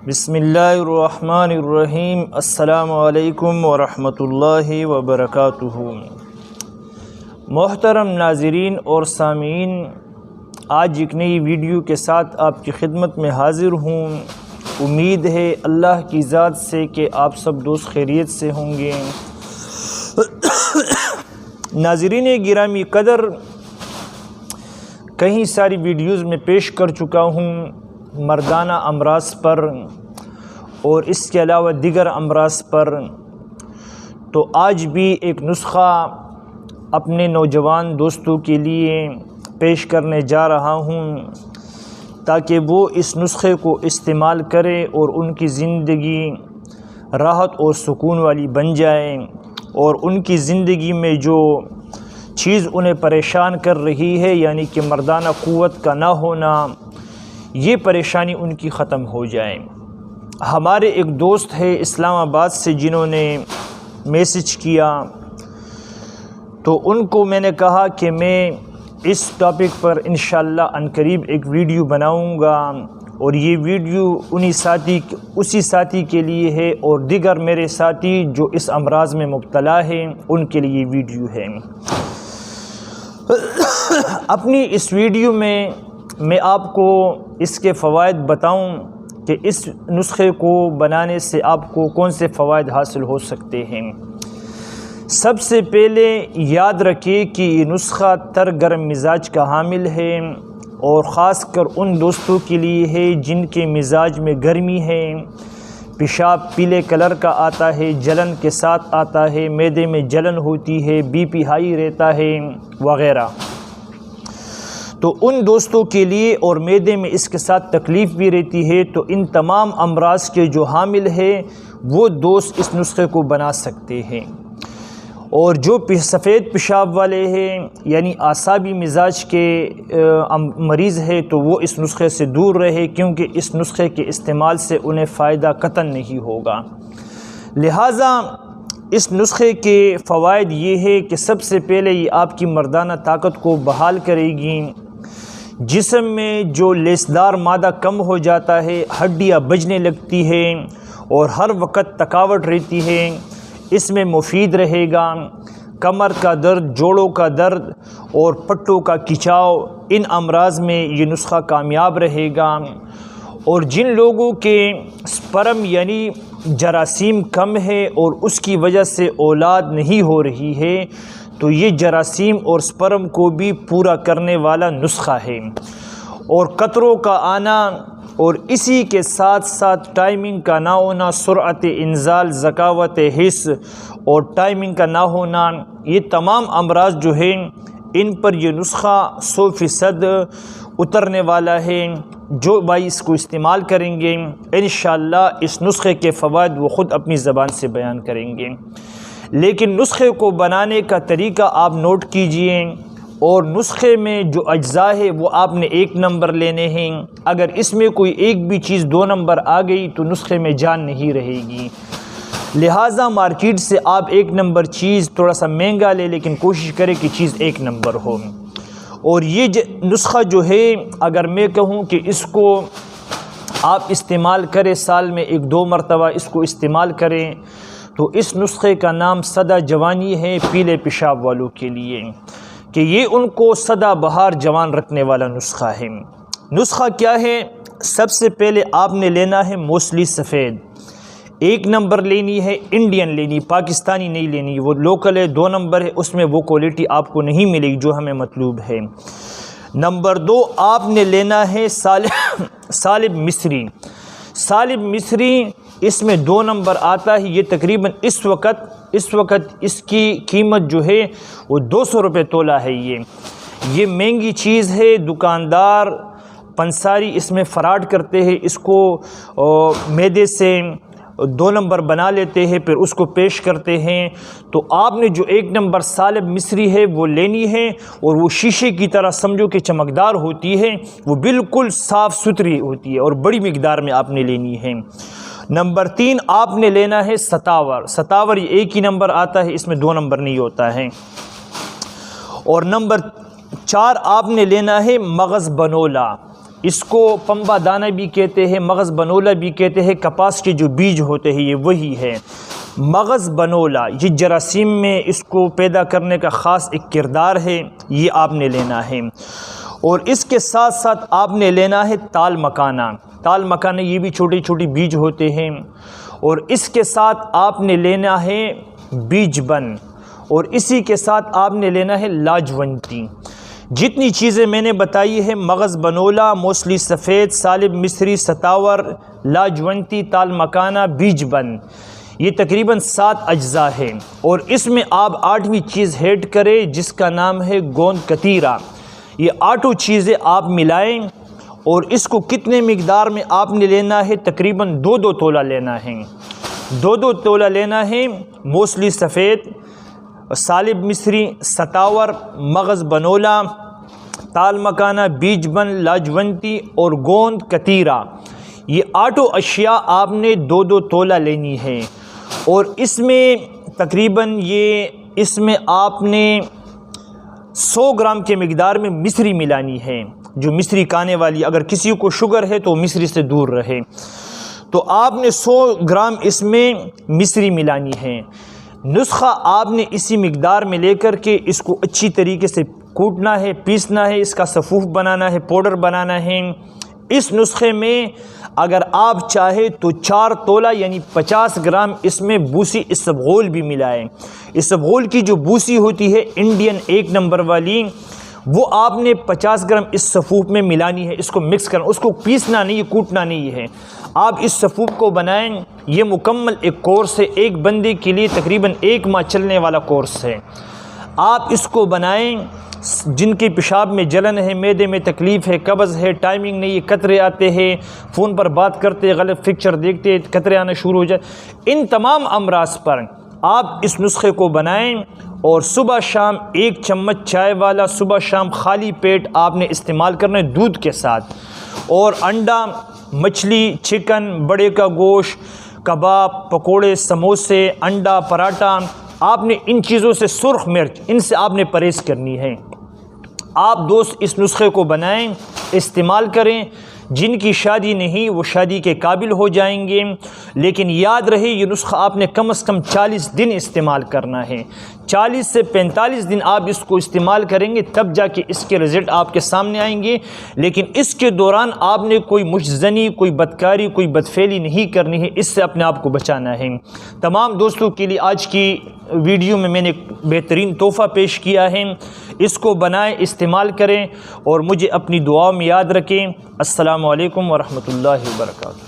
بسم اللہ الرحمن الرحیم۔ السلام علیکم ورحمۃ اللہ وبرکاتہ۔ محترم ناظرین اور سامعین، آج ایک نئی ویڈیو کے ساتھ آپ کی خدمت میں حاضر ہوں۔ امید ہے اللہ کی ذات سے کہ آپ سب دوست خیریت سے ہوں گے۔ ناظرین گرامی قدر، کئی ساری ویڈیوز میں پیش کر چکا ہوں مردانہ امراض پر اور اس کے علاوہ دیگر امراض پر، تو آج بھی ایک نسخہ اپنے نوجوان دوستوں کے لیے پیش کرنے جا رہا ہوں تاکہ وہ اس نسخے کو استعمال کریں اور ان کی زندگی راحت اور سکون والی بن جائے، اور ان کی زندگی میں جو چیز انہیں پریشان کر رہی ہے یعنی کہ مردانہ قوت کا نہ ہونا، یہ پریشانی ان کی ختم ہو جائے۔ ہمارے ایک دوست ہے اسلام آباد سے جنہوں نے میسج کیا، تو ان کو میں نے کہا کہ میں اس ٹاپک پر انشاءاللہ عنقریب ایک ویڈیو بناؤں گا، اور یہ ویڈیو اسی ساتھی کے لیے ہے اور دیگر میرے ساتھی جو اس امراض میں مبتلا ہیں ان کے لیے ویڈیو ہے۔ اپنی اس ویڈیو میں آپ کو اس کے فوائد بتاؤں کہ اس نسخے کو بنانے سے آپ کو کون سے فوائد حاصل ہو سکتے ہیں۔ سب سے پہلے یاد رکھیں کہ یہ نسخہ تر گرم مزاج کا حامل ہے، اور خاص کر ان دوستوں کے لیے ہے جن کے مزاج میں گرمی ہے، پیشاب پیلے کلر کا آتا ہے، جلن کے ساتھ آتا ہے، معدے میں جلن ہوتی ہے، بی پی ہائی رہتا ہے وغیرہ۔ تو ان دوستوں کے لیے، اور معدے میں اس کے ساتھ تکلیف بھی رہتی ہے، تو ان تمام امراض کے جو حامل ہے وہ دوست اس نسخے کو بنا سکتے ہیں۔ اور جو سفید پیشاب والے ہیں یعنی اعصابی مزاج کے مریض ہے تو وہ اس نسخے سے دور رہے، کیونکہ اس نسخے کے استعمال سے انہیں فائدہ قطعاً نہیں ہوگا۔ لہٰذا اس نسخے کے فوائد یہ ہے کہ سب سے پہلے یہ آپ کی مردانہ طاقت کو بحال کرے گی، جسم میں جو لیسدار مادہ کم ہو جاتا ہے، ہڈیاں بجنے لگتی ہیں اور ہر وقت تھکاوٹ رہتی ہے، اس میں مفید رہے گا۔ کمر کا درد، جوڑوں کا درد اور پٹوں کا کھچاؤ، ان امراض میں یہ نسخہ کامیاب رہے گا۔ اور جن لوگوں کے سپرم یعنی جراثیم کم ہے اور اس کی وجہ سے اولاد نہیں ہو رہی ہے، تو یہ جراثیم اور سپرم کو بھی پورا کرنے والا نسخہ ہے۔ اور قطروں کا آنا اور اسی کے ساتھ ساتھ ٹائمنگ کا نہ ہونا، سرعت انزال، ذکاوت حس اور ٹائمنگ کا نہ ہونا، یہ تمام امراض جو ہیں ان پر یہ نسخہ 100% اترنے والا ہے۔ جو بھائی اس کو استعمال کریں گے انشاءاللہ اس نسخے کے فوائد وہ خود اپنی زبان سے بیان کریں گے۔ لیکن نسخے کو بنانے کا طریقہ آپ نوٹ کیجئے، اور نسخے میں جو اجزاء ہے وہ آپ نے 1 نمبر لینے ہیں۔ اگر اس میں کوئی ایک بھی چیز 2 نمبر آ گئی تو نسخے میں جان نہیں رہے گی۔ لہٰذا مارکیٹ سے آپ 1 نمبر چیز تھوڑا سا مہنگا لے، لیکن کوشش کریں کہ چیز 1 نمبر ہو۔ اور یہ نسخہ جو ہے، اگر میں کہوں کہ اس کو آپ استعمال کریں، سال میں 1-2 مرتبہ اس کو استعمال کریں، تو اس نسخے کا نام سدا جوانی ہے پیلے پیشاب والوں کے لیے، کہ یہ ان کو سدا بہار جوان رکھنے والا نسخہ ہے۔ نسخہ کیا ہے؟ سب سے پہلے آپ نے لینا ہے موسلی سفید، 1 نمبر لینی ہے، انڈین لینی، پاکستانی نہیں لینی، وہ لوکل ہے، 2 نمبر ہے، اس میں وہ کوالٹی آپ کو نہیں ملے گی جو ہمیں مطلوب ہے۔ نمبر 2 آپ نے لینا ہے سالب مصری۔ سالب مصری اس میں 2 نمبر آتا ہے، یہ تقریباً اس وقت اس کی قیمت جو ہے وہ 200 روپے تولہ ہے۔ یہ مہنگی چیز ہے، دکاندار پنساری اس میں فراڈ کرتے ہیں، اس کو معدے سے 2 نمبر بنا لیتے ہیں، پھر اس کو پیش کرتے ہیں۔ تو آپ نے جو 1 نمبر سالب مصری ہے وہ لینی ہے، اور وہ شیشے کی طرح سمجھو کہ چمکدار ہوتی ہے، وہ بالکل صاف ستھری ہوتی ہے، اور بڑی مقدار میں آپ نے لینی ہے۔ نمبر 3 آپ نے لینا ہے ستاور، یہ 1 ہی نمبر آتا ہے، اس میں 2 نمبر نہیں ہوتا ہے۔ اور نمبر 4 آپ نے لینا ہے مغز بنولا۔ اس کو پمبا دانہ بھی کہتے ہیں، مغز بنولا بھی کہتے ہیں، کپاس کے جو بیج ہوتے ہیں یہ وہی ہے۔ مغز بنولا یہ جراثیم میں اس کو پیدا کرنے کا خاص ایک کردار ہے، یہ آپ نے لینا ہے۔ اور اس کے ساتھ ساتھ آپ نے لینا ہے تال مکانہ۔ تال مکانہ یہ بھی چھوٹی چھوٹی بیج ہوتے ہیں۔ اور اس کے ساتھ آپ نے لینا ہے بیج بن، اور اسی کے ساتھ آپ نے لینا ہے لاجونتی۔ جتنی چیزیں میں نے بتائی ہے، مغز بنولا، موسلی سفید، سالب مصری، ستاور، لاجونتی، تال مکانہ، بیج بن، یہ تقریباً 7 اجزاء ہیں۔ اور اس میں آپ 8ویں چیز ایڈ کریں جس کا نام ہے گوند کتیرا۔ یہ 8 چیزیں آپ ملائیں، اور اس کو کتنے مقدار میں آپ نے لینا ہے؟ تقریباً 2 تولہ لینا ہے۔ 2 تولہ لینا ہے موسلی سفید، سالب مصری، ستاور، مغز بنولا، تال مکانہ، بیج بن، لاجونتی اور گوند کتیرا۔ یہ 8 اشیاء آپ نے 2 تولہ لینی ہے۔ اور اس میں تقریباً اس میں آپ نے 100 گرام کے مقدار میں مصری ملانی ہے، جو مصری کھانے والی، اگر کسی کو شوگر ہے تو مصری سے دور رہے۔ تو آپ نے 100 گرام اس میں مصری ملانی ہے۔ نسخہ آپ نے اسی مقدار میں لے کر کے اس کو اچھی طریقے سے کوٹنا ہے، پیسنا ہے، اس کا صفوف بنانا ہے، پاؤڈر بنانا ہے۔ اس نسخے میں اگر آپ چاہے تو 4 تولہ یعنی 50 گرام اس میں بوسی اسبغول بھی ملائیں۔ اسبغول کی جو بوسی ہوتی ہے انڈین 1 نمبر والی، وہ آپ نے 50 گرام اس صفوف میں ملانی ہے، اس کو مکس کرنا، اس کو پیسنا نہیں، کوٹنا نہیں ہے۔ آپ اس صفوف کو بنائیں، یہ مکمل ایک کورس ہے، ایک بندے کے لیے تقریباً 1 ماہ چلنے والا کورس ہے۔ آپ اس کو بنائیں، جن کے پیشاب میں جلن ہے، معدے میں تکلیف ہے، قبض ہے، ٹائمنگ نہیں، قطرے آتے ہیں، فون پر بات کرتے غلط پکچر دیکھتے قطرے آنا شروع ہو جائے، ان تمام امراض پر آپ اس نسخے کو بنائیں۔ اور صبح شام 1 چمچ چائے والا صبح شام خالی پیٹ آپ نے استعمال کرنا ہے دودھ کے ساتھ۔ اور انڈا، مچھلی، چکن، بڑے کا گوشت، کباب، پکوڑے، سموسے، انڈا، پراٹھا، آپ نے ان چیزوں سے، سرخ مرچ، ان سے آپ نے پرہیز کرنی ہے۔ آپ دوست اس نسخے کو بنائیں، استعمال کریں۔ جن کی شادی نہیں وہ شادی کے قابل ہو جائیں گے، لیکن یاد رہے یہ نسخہ آپ نے کم از کم 40 دن استعمال کرنا ہے۔ 40 سے 45 دن آپ اس کو استعمال کریں گے تب جا کے اس کے رزلٹ آپ کے سامنے آئیں گے، لیکن اس کے دوران آپ نے کوئی مشزنی، کوئی بدکاری، کوئی بدفعلی نہیں کرنی ہے، اس سے اپنے آپ کو بچانا ہے۔ تمام دوستوں کے لیے آج کی ویڈیو میں نے بہترین تحفہ پیش کیا ہے، اس کو بنائیں، استعمال کریں اور مجھے اپنی دعاؤں میں یاد رکھیں۔ السلام علیکم ورحمۃ اللہ وبرکاتہ۔